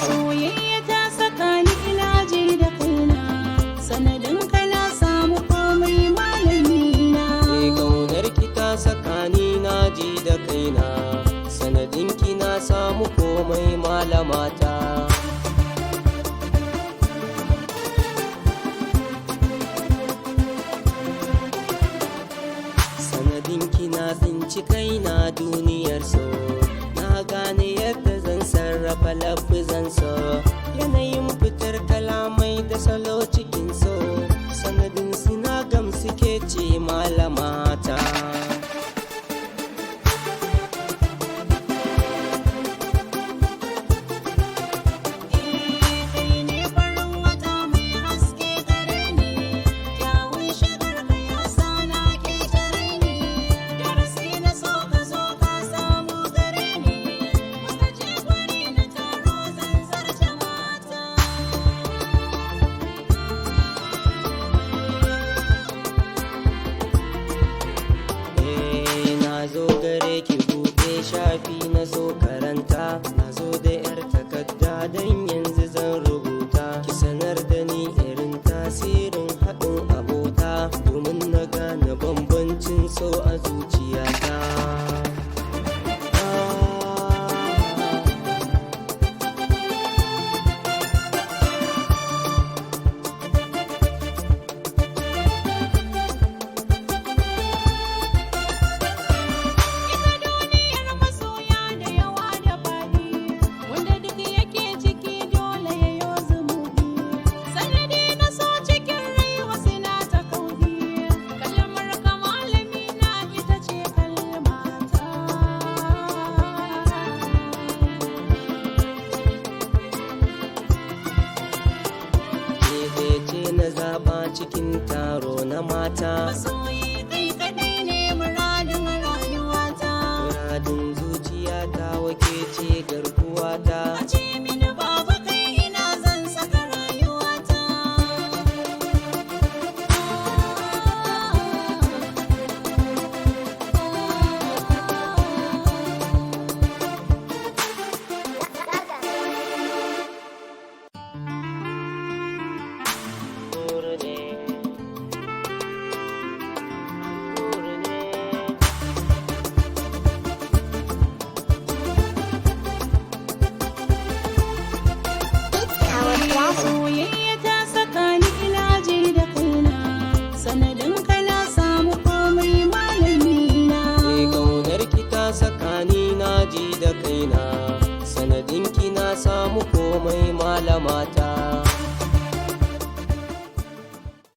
soyayya ta saka ni ina ji da kaina, sanadin ka na samu komai malami na. Ƙaunar ki ta saka ni na ji da kaina, sanadin ki na samu komai malamata. Sanadin ki na tsinci kaina duniyar so, na gane yadda zan sarrafa lafizan so, yanayin fitar kalamai da salo cikin so, sanadin sina gamsu ke ce malamata. Zo gare ki buɗe shafi na zo karanta, na zo da yar takarda don yanzu zan rubuta, ki sanar da ni irin tasirin haɗin abota, domin na gane bambancin so a zuciyata. Na zaɓa cikin taro na mata, masoyi kai kaɗai ne muradin rayuwata, muradin zuciyata wake ce garkuwata. a ce mini babu kai ina zan saka rayuwata. Soyayya ta saka ni ina ji da kaina, sanadin ka na samu komai malami na. Ƙaunar ki ta saka ni na ji da kaina, sanadin ki na samu komai malamata.